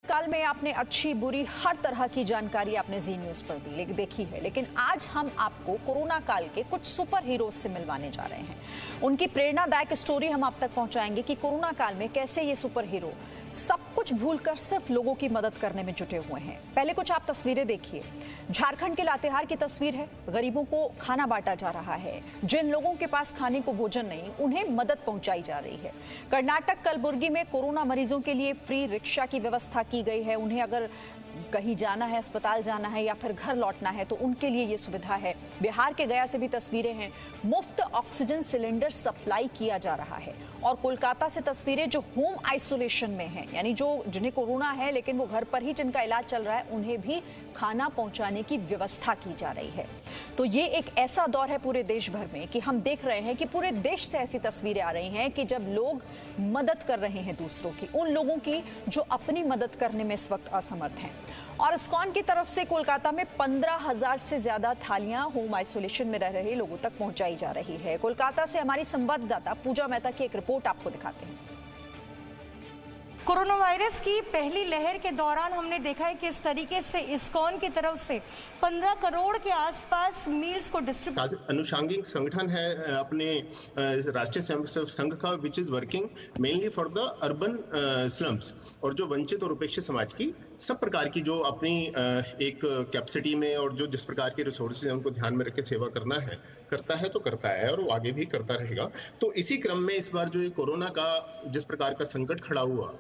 काल में आपने अच्छी बुरी हर तरह की जानकारी आपने जी न्यूज पर देखी है, लेकिन आज हम आपको कोरोना काल के कुछ सुपर हीरोज से मिलवाने जा रहे हैं। उनकी प्रेरणादायक स्टोरी हम आप तक पहुंचाएंगे कि कोरोना काल में कैसे ये सुपर हीरो सब कुछ भूलकर सिर्फ लोगों की मदद करने में जुटे हुए हैं। पहले कुछ आप तस्वीरें देखिए। झारखंड के लातेहार की तस्वीर है। गरीबों को खाना बांटा जा रहा है। जिन लोगों के पास खाने को भोजन नहीं, उन्हें मदद पहुंचाई जा रही है। कर्नाटक कलबुर्गी में कोरोना मरीजों के लिए फ्री रिक्शा की व्यवस्था की गई है। उन्हें अगर कहीं जाना है, अस्पताल जाना है या फिर घर लौटना है तो उनके लिए ये सुविधा है। बिहार के गया से भी तस्वीरें हैं। मुफ्त ऑक्सीजन सिलेंडर सप्लाई किया जा रहा है। और कोलकाता से तस्वीरें जो होम आइसोलेशन में हैं, यानी जो जिन्हें कोरोना है लेकिन वो घर पर ही जिनका इलाज चल रहा है, उन्हें भी खाना पहुंचाने की व्यवस्था की जा रही है। तो ये एक ऐसा दौर है पूरे देश भर में कि हम देख रहे हैं कि पूरे देश से ऐसी तस्वीरें आ रही हैं कि जब लोग मदद कर रहे हैं दूसरों की, उन लोगों की जो अपनी मदद करने में इस वक्त असमर्थ हैं। और इस्कॉन की तरफ से कोलकाता में 15,000 से ज्यादा थालियां होम आइसोलेशन में रह रहे लोगों तक पहुंचाई जा रही है। कोलकाता से हमारी संवाददाता पूजा मेहता की एक रिपोर्ट आपको दिखाते हैं। कोरोना वायरस की पहली लहर के दौरान हमने देखा है कि इस तरीके से इस्कॉन की तरफ से 15 करोड़ के आसपास मील्स को डिस्ट्रीब्यूट अनुषंगिक संगठन है अपने राष्ट्रीय स्वयंसेवक संघ का, which is working mainly for the urban slums, और जो वंचित और उपेक्षित समाज की सब प्रकार की जो अपनी एक कैपेसिटी में और जो जिस प्रकार के रिसोर्सेज हैं उनको ध्यान में रख के सेवा करना है, करता है तो करता है और वो आगे भी करता रहेगा। तो इसी क्रम में इस बार जो ये कोरोना का जिस प्रकार का संकट खड़ा हुआ,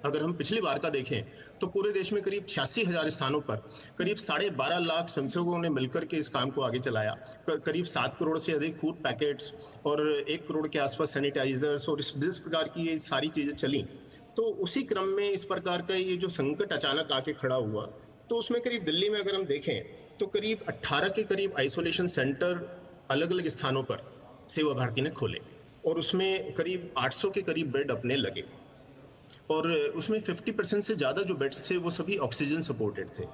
अगर हम पिछली बार का देखें तो पूरे देश में करीब 86,000 स्थानों पर करीब 12.5 लाख स्वयंसेवकों ने मिलकर के इस काम को आगे चलाया। करीब 7 करोड़ से अधिक फूड पैकेट्स और 1 करोड़ के आसपास सैनिटाइजर्स और इस प्रकार की ये सारी चीजें चली। तो उसी क्रम में इस प्रकार का ये जो संकट अचानक आके खड़ा हुआ, तो उसमें करीब दिल्ली में अगर हम देखें तो करीब 18 के करीब आइसोलेशन सेंटर अलग अलग स्थानों पर सेवा भारती ने खोले और उसमें करीब 800 के करीब बेड अपने लगे और उसमें 50% से ज़्यादा जो बेड्स थे वो सभी ऑक्सीजन सपोर्टेड थे।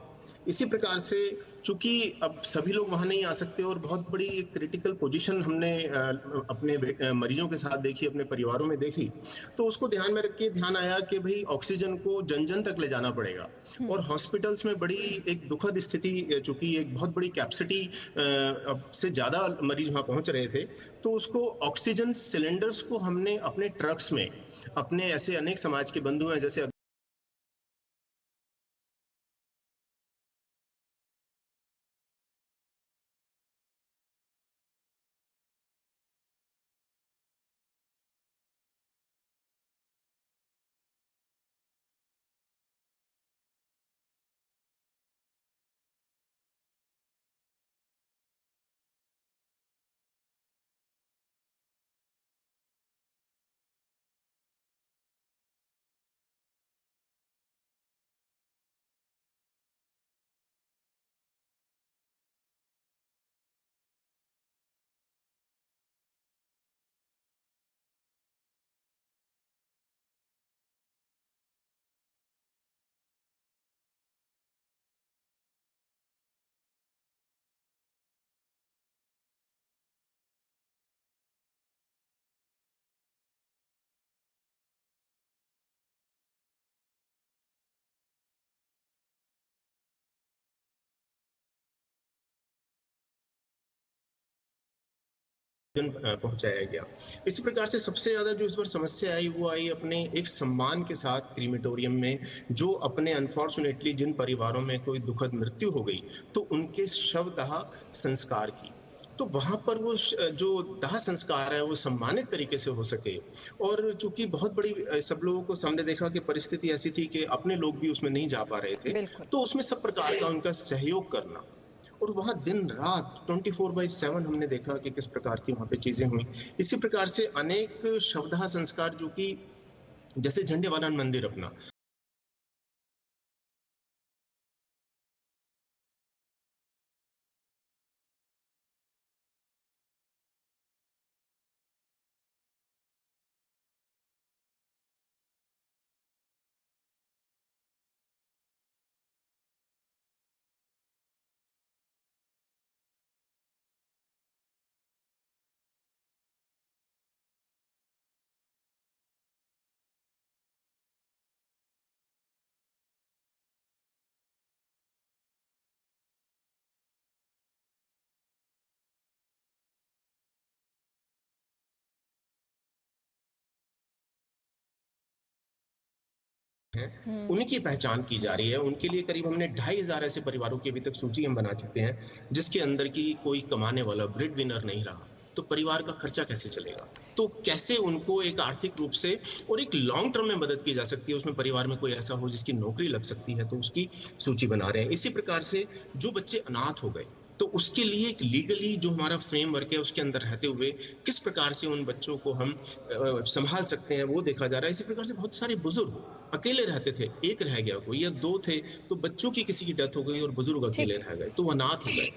इसी प्रकार से चूंकि अब सभी लोग वहां नहीं आ सकते और बहुत बड़ी क्रिटिकल पोजीशन हमने अपने मरीजों के साथ देखी, अपने परिवारों में देखी, तो उसको ध्यान में रख के ध्यान आया कि भाई ऑक्सीजन को जन जन तक ले जाना पड़ेगा। और हॉस्पिटल्स में बड़ी एक दुखद स्थिति, चूंकि एक बहुत बड़ी कैपेसिटी से ज़्यादा मरीज वहां पहुंच रहे थे, तो उसको ऑक्सीजन सिलेंडर्स को हमने अपने ट्रक्स में, अपने ऐसे अनेक समाज के बंधु हैं जैसे पहुंचाया गया। इसी प्रकार से सबसे ज्यादा जो इस बार समस्या आई वो आई अपने एक सम्मान के साथ क्रीमेटोरियम में, जो अपने अनफॉर्चुनेटली जिन परिवारों में कोई दुखद मृत्यु हो गई तो उनके शवदाह संस्कार की, तो वहां पर वो जो दाह संस्कार है वो सम्मानित तरीके से हो सके। और चूंकि बहुत बड़ी सब लोगों को सामने देखा कि परिस्थिति ऐसी थी कि अपने लोग भी उसमें नहीं जा पा रहे थे, तो उसमें सब प्रकार का उनका सहयोग करना, और वहां दिन रात 24/7 हमने देखा कि किस प्रकार की वहां पे चीजें हुई। इसी प्रकार से अनेक शवदाह संस्कार, जो कि जैसे झंडेवालान मंदिर अपना हैं उनकी पहचान की जा रही है। उनके लिए करीब हमने 2500 ऐसे परिवारों की अभी तक सूची हम बना चुके हैं जिसके अंदर की कोई कमाने वाला ब्रेड विनर नहीं रहा, तो परिवार का खर्चा कैसे चलेगा, तो कैसे उनको एक आर्थिक रूप से और एक लॉन्ग टर्म में मदद की जा सकती है, उसमें परिवार में कोई ऐसा हो जिसकी नौकरी लग सकती है, तो उसकी सूची बना रहे हैं। इसी प्रकार से जो बच्चे अनाथ हो गए तो उसके लिए एक लीगली जो हमारा फ्रेमवर्क है उसके अंदर रहते हुए किस प्रकार से उन बच्चों को हम संभाल सकते हैं वो देखा जा रहा है। इसी प्रकार से बहुत सारे बुजुर्ग अकेले रहते थे, एक रह गया कोई या दो थे, तो बच्चों की किसी की डेथ हो गई और बुजुर्ग अकेले रह गए तो वो अनाथ हो गए।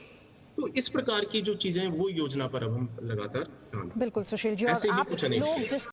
तो इस प्रकार की जो चीजें वो योजना पर अब हम लगातार काम बिल्कुल सुशील जी, और ऐसे ही आप कुछ नहीं लोग जिस